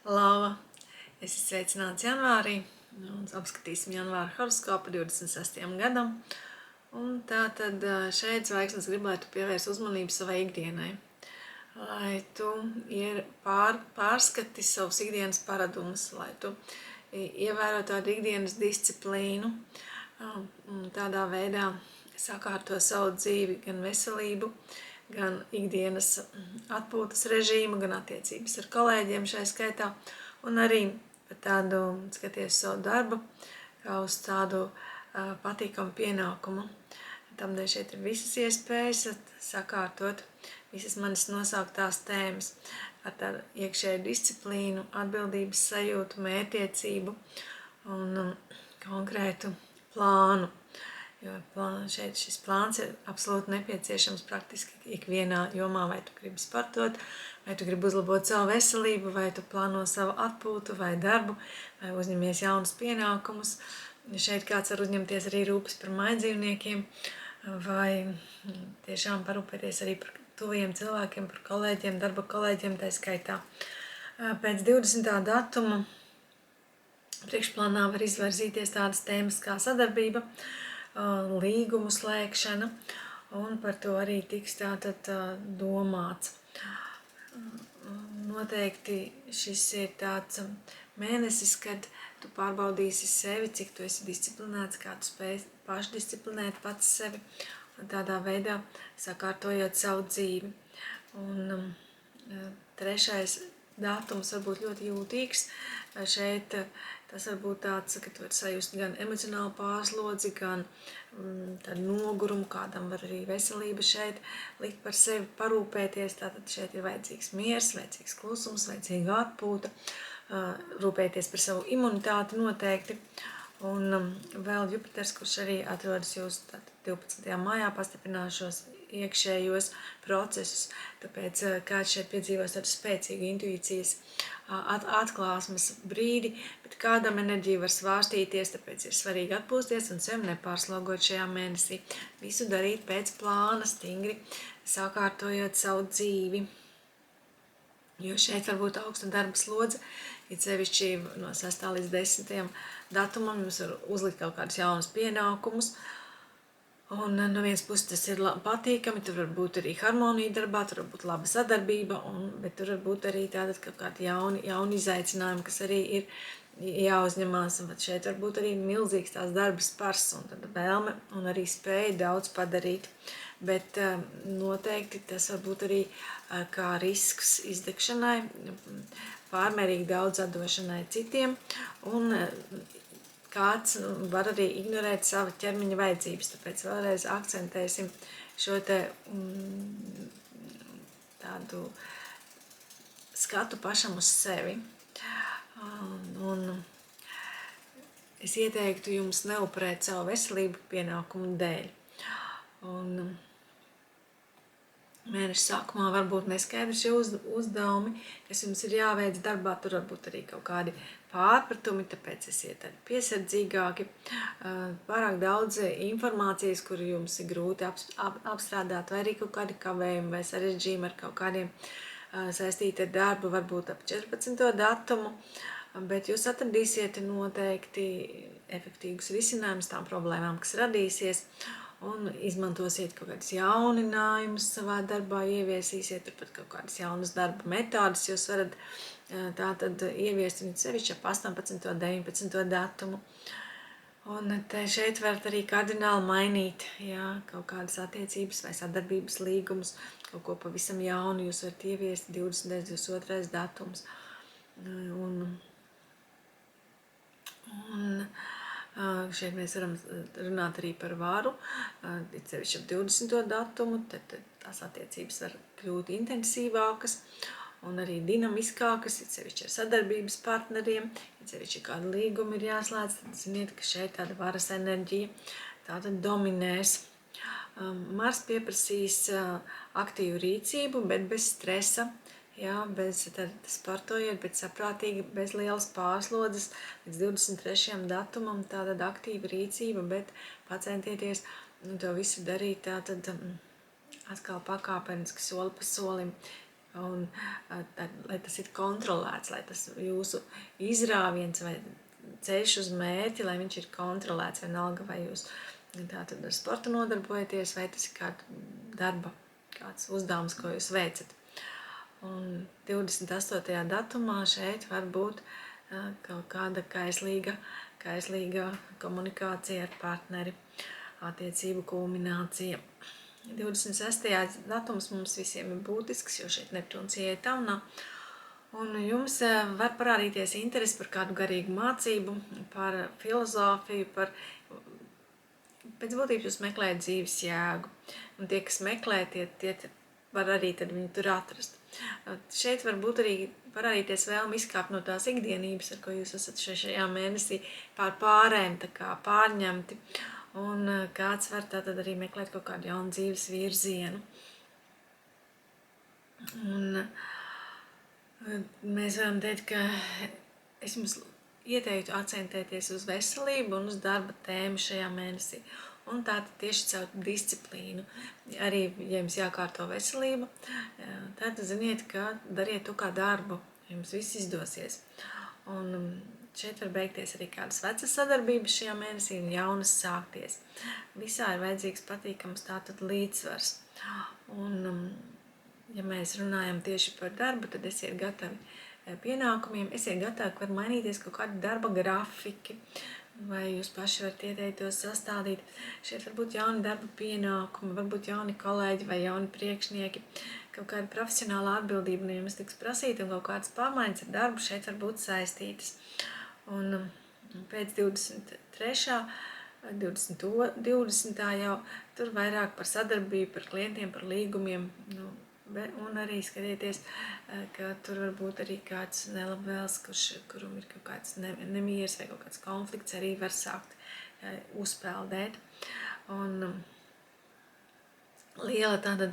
Lava, esi sveicināts janvārī, un apskatīsim janvāra horoskopu 26. gadam. Un tātad šeit zvaigznes gribētu pievērst uzmanību savai ikdienai, lai tu pārskati savus ikdienas paradumus, lai tu ievēro tādu ikdienas disciplīnu, un tādā veidā sakārto savu dzīvi, gan veselību, gan ikdienas atpūtas režīmu, gan attiecības ar kolēģiem šai skaitā, un arī par tādu skaties savu darbu, kā uz tādu patīkamu pienākumu. Tādēļ šeit ir visas iespējas sakārtot visas manis nosauktās tēmas ar tādu iekšēju disciplīnu, atbildības sajūtu, mērķtiecību un konkrētu plānu. Jo šeit šis plāns ir absolūti nepieciešams praktiski ikvienā jomā, vai tu gribi sportot, vai tu gribi uzlabot savu veselību, vai tu plāno savu atpūtu vai darbu, vai uzņemies jaunus pienākumus. Šeit kāds var uzņemties arī rūpes par mājdzīvniekiem, vai tiešām parūpēties arī par tuviem cilvēkiem, par kolēģiem, darba kolēģiem tā skaitā. Pēc 20. datuma priekšplānā var izvirzīties tādas tēmas kā sadarbība, līgumu slēgšana, un par to arī tiks tātad domāts. Noteikti šis ir tāds mēnesis, kad tu pārbaudīsi sevi, cik tu esi disciplinēts, kā tu spēj pašdisciplinēt pats sevi, un tādā veidā sakārtojot savu dzīvi. Un trešais datums var būt ļoti jūtīgs. Šeit tas var būt tāds, ka tu vari sajust gan emocionālu pārslodzi, gan tādu nogurumu, kādam var arī veselība šeit likt par sevi parūpēties. Tātad šeit ir vajadzīgs miers, vajadzīgs klusums, vajadzīga atpūta, rūpēties par savu imunitāti noteikti. Un vēl Jupiters, kurš arī atrodas jūs 12. mājā, pastiprinās šos iekšējos procesus, tāpēc kāds šeit piedzīvos tādu spēcīgu intuīcijas atklāsmes brīdi, bet kādam enerģija var svārstīties, tāpēc ir svarīgi atpūsties un sevi nepārslogot šajā mēnesī. Visu darīt pēc plāna, stingri sakārtojot savu dzīvi, jo šeit var būt augsta darba slodze, it sevišķi no 6. līdz 10. datumam jums var uzlikt kaut kādus jaunus pienākumus. Un no vienas puses tas ir patīkami, tur var būt arī harmonija darbā, tur var būt laba sadarbība, bet tur var būt arī tātad kaut kādi jauni izaicinājumi, kas arī ir jāuzņemās. Un šeit var būt arī milzīgs tās darba spars un tāda vēlme un arī spēja daudz padarīt. Bet noteikti tas var būt arī kā risks izdegšanai, pārmērīgi daudz atdošanai citiem, un kāds var arī ignorēt savu ķermeņa vajadzības, tāpēc vēlreiz akcentēsim šo te tādu skatu pašam uz sevi. Un es ieteiktu jums neupurēt savu veselību pienākumu dēļ. Un mēneša sākumā varbūt neskaidri šie uzdevumi, kas jums ir jāveic darbā, tur varbūt arī kaut kādi pārpratumi, tāpēc esiet tādi piesardzīgāki. Pārāk daudz informācijas, kuru jums ir grūti apstrādāt, vai arī kaut kādi kavējumi vai sarežģījumi ar kaut kādiem saistīti ar darbu, varbūt ap 14. datumu, bet jūs atradīsiet noteikti efektīvus risinājumus tām problēmām, kas radīsies, un izmantosiet kaut kādus jauninājumus savā darbā, ieviesīsiet turpat kaut kādas jaunas darba metodas, jūs varat tātad ieviest viņu sevišķi ap 18. 19. datumu. Un šeit varat arī kardināli mainīt, kaut kādas attiecības vai sadarbības līgumus, kaut ko pavisam jaunu jūs varat ieviest 20. 22. datums. Šeit mēs varam runāt arī par varu, sevišķi ap 20. datumu, tad tās attiecības var kļūt intensīvākas un arī dinamiskākas, sevišķi ar sadarbības partneriem, sevišķi kādu līgumu ir jāslēdz, tad ziniet, ka šeit tāda varas enerģija tātad dominēs. Mars pieprasīs aktīvu rīcību, bet bez stresa, bez sportojot, bet saprātīgi, bez lielas pārslodzes līdz 23. datumam, tātad aktīva rīcība, bet pacentieties to visu darīt tātad atkal pakāpeniski soli pa solim, un lai tas ir kontrolēts, lai tas jūsu izrāviens vai ceļš uz mērķi, lai viņš ir kontrolēts, vienalga, vai jūs tātad ar sportu nodarbojaties, vai tas ir kāds uzdevums, ko jūs veicat. Un 28. datumā šeit var būt kaut kāda kaislīga komunikācija ar partneri, attiecību kulminācija. 26. datums mums visiem ir būtisks, jo šeit Neptūns ieiet taunā. Un jums var parādīties interesi par kādu garīgu mācību, par filozofiju, pēc būtības jūs meklējat dzīves jēgu. Un tie, kas meklē, tie var arī tad viņu tur atrast. Šeit var būt arī parādīties vēlme izkāpt no tās ikdienības, ar ko jūs esat šajā mēnesī pārēm tā kā pārņemti. Un kāds var tātad arī meklēt kaut kādu jaunu dzīves virzienu. Un mēs varam teikt, ka es jums ieteiktu akcentēties uz veselību un uz darba tēmu šajā mēnesī. Un tātad tieši caur disciplīnu. Arī, ja jums jākārto veselība, tad ziniet, ka dariet to kā darbu, jums viss izdosies. Un šeit var beigties arī kādas vecas sadarbības šajā mēnesī un jaunas sākties. Visā ir vajadzīgs patīkams tātad līdzsvars. Un, ja mēs runājam tieši par darbu, tad esiet gatavi pienākumiem, esiet gatavi, ka var mainīties kaut kādi darba grafiki, vai jūs paši varat ieteikt tos sastādīt. Šeit var būt jauni darba pienākumi, varbūt jauni kolēģi vai jauni priekšnieki, kaut kāda profesionāla atbildība no jums tiks prasīta un kaut kādas pārmaiņas ar darbu šeit var būt saistītas. Un pēc 23. 20. jau tur vairāk par sadarbību, par klientiem, par līgumiem, un arī skatieties, ka tur var būt arī kāds nelabvēls, kuram ir kaut kāds nemieris vai kaut kāds konflikts, arī var sākt uzpeldēt. Un liela tāda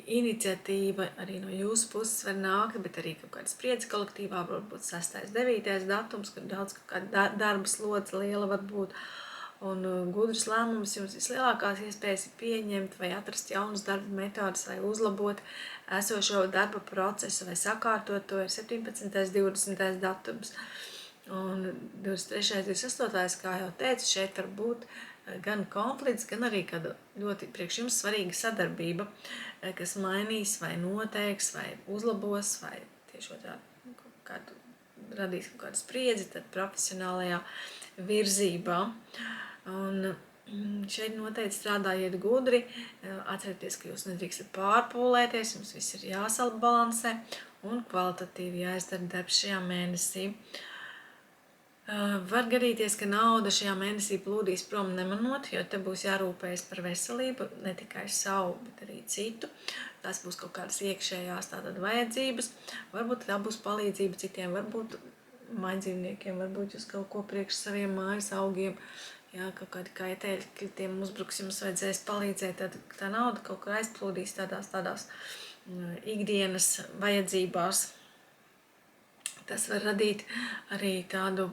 iniciatīva arī no jūsu puses var nākt, bet arī kaut kāda spriedze kolektīvā, varbūt 6. 9. datums, kur daudz kaut kāda darba slodze liela var būt. Un gudrs lēmums jums vislielākās iespējas ir pieņemt vai atrast jaunas darba metodas vai uzlabot esošo darba procesu vai sakārtot to ir 17. 20. datums. Un 23. 28. kā jau teicu, šeit var būt gan konflikts, gan arī kāda ļoti priekš jums svarīga sadarbība, kas mainīs vai noteiks vai uzlabos vai tieši kādu radīs kaut kādu spriedzi tad profesionālajā virzībā. Un šeit noteikti strādājiet gudri, atcerieties, ka jūs nedrīkstat pārpūlēties, jums viss ir jāsalbalansē un kvalitatīvi jāizdara darbs šajā mēnesī. Var gadīties, ka nauda šajā mēnesī plūdīs prom nemanot, jo te būs jārūpējas par veselību, ne tikai savu, bet arī citu. Tās būs kaut kādas iekšējās tātad vajadzības, varbūt tā būs palīdzība citiem, varbūt mājdzīvniekiem, varbūt jūs kaut ko priekš saviem mājas augiem, jā, kaut kādi kaitēļi tiem uzbruks, jums vajadzēs palīdzēt, tad tā nauda kaut kur aizplūdīs tādās ikdienas vajadzībās. Tas var radīt arī tādu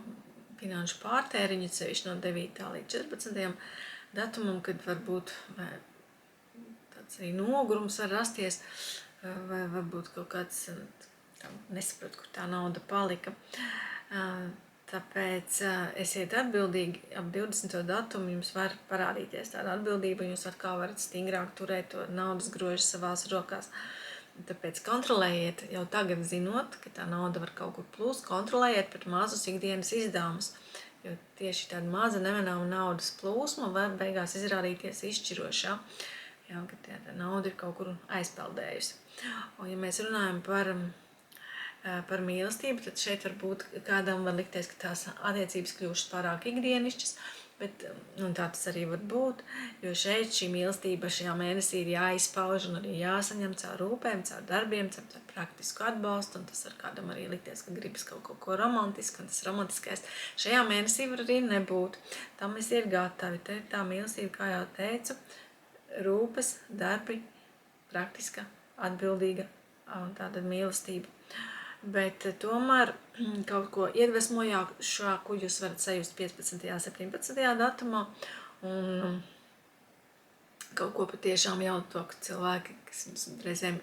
finanšu pārtēriņu, sevišķi no 9. līdz 14. datumam, kad varbūt tāds arī nogurums var rasties, vai varbūt kaut kāds nesaprot, kur tā nauda palika. Tāpēc esiet atbildīgi, ap 20. datumu jums var parādīties tāda atbildība, un jūs atkal varat stingrāk turēt to naudas grožu savās rokās. Tāpēc kontrolējiet, jau tagad zinot, ka tā nauda var kaut kur plūst, kontrolējiet pat mazus ikdienas izdevumus, jo tieši tāda maza nemanāma naudas plūsma var beigās izrādīties izšķirošā, jā, ka tā nauda ir kaut kur aizpeldējusi. Un ja mēs runājam par mīlestību, tad šeit varbūt kādam var likties, ka tās attiecības kļūšas pārāk ikdienišķas, bet tā tas arī var būt, jo šeit šī mīlestība šajā mēnesī ir jāizpauž un arī jāsaņem caur rūpēm, caur darbiem, caur praktisku atbalstu, un tas var kādam arī likties, ka gribas kaut ko romantisku, un tas romantiskais šajā mēnesī var arī nebūt. Tam mēs ir gatavi, te tā mīlestība, kā jau teicu, rūpes, darbi, praktiska, atbildīga un tāda mīlestība. Bet tomēr kaut ko iedvesmojošāku jūs varat sajust 15. 17. datumā un kaut ko patiešām jau to, ka cilvēki, kas jums reizēm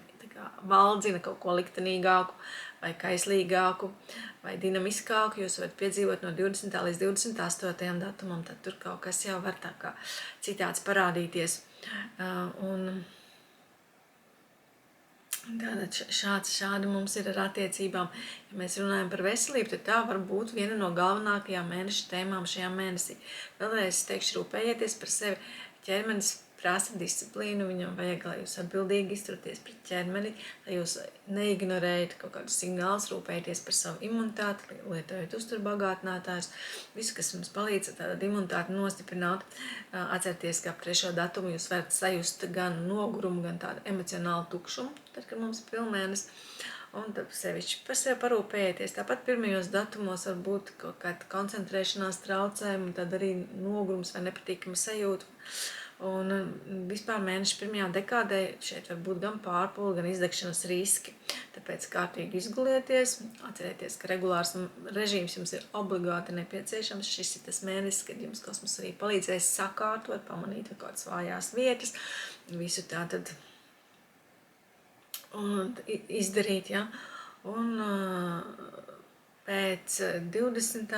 valdzina kaut ko liktenīgāku vai kaislīgāku vai dinamiskāku, jūs varat piedzīvot no 20. līdz 28. datumam, tad tur kaut kas jau var tā kā citāds parādīties. Un tātad šādi mums ir ar attiecībām. Ja mēs runājam par veselību, tad tā var būt viena no galvenākajām mēneša tēmām šajā mēnesī. Vēlreiz teikšu, rūpējieties par sevi. Ķermenis prasa disciplīnu, viņam vajag, lai jūs atbildīgi izturaties pret ķermeni, lai jūs neignorējat kaut kādus signālus, rūpējieties par savu imunitāti, lietojot uzturbagātinātājus, visu, kas jums palīdz tādu imunitāti nostiprināt. Atcerieties, ka ap 3. datumu jūs varat sajust gan nogurumu, gan tādu emocionālu tukšumu, tad, kad mums ir pilnmēnesis. Un tad sevišķi par sevi parūpējieties. Tāpat pirmajos datumos var būt kaut kāda koncentrēšanās traucējumi, tad arī nogurums vai nepatīkama sajūta. Un vispār mēneša pirmajā dekādē šeit var būt gan pārpūle, gan izdegšanas riski. Tāpēc kārtīgi izgulieties, atcerieties, ka regulārs režīms jums ir obligāti nepieciešams. Šis ir tas mēnesis, kad jums kosmos arī palīdzēs sakārtot, pamanīt kādas vājās vietas, visu tā tad izdarīt, ja. Un pēc 20.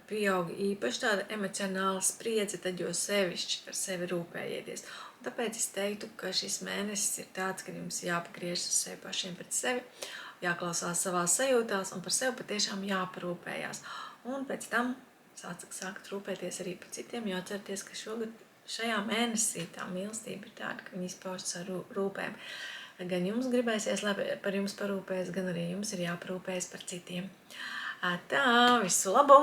pieauga īpaši tāda emocionāla spriedze, tad jo sevišķi par sevi rūpējieties. Un tāpēc es teiktu, ka šis mēnesis ir tāds, kad jums jāpagriežas uz sevi pašiem pret sevi, jāklausās savās sajūtās un par sevi patiešām jāparūpējās. Un pēc tam sākat rūpēties arī par citiem, jo atcerieties, ka šajā mēnesī tā mīlestība ir tāda, ka viņi izpaužas ar rūpēm. Gan jums gribēsies, lai par jums parūpējas, gan arī jums ir jāparūpējas par citiem. Tā, visu labu!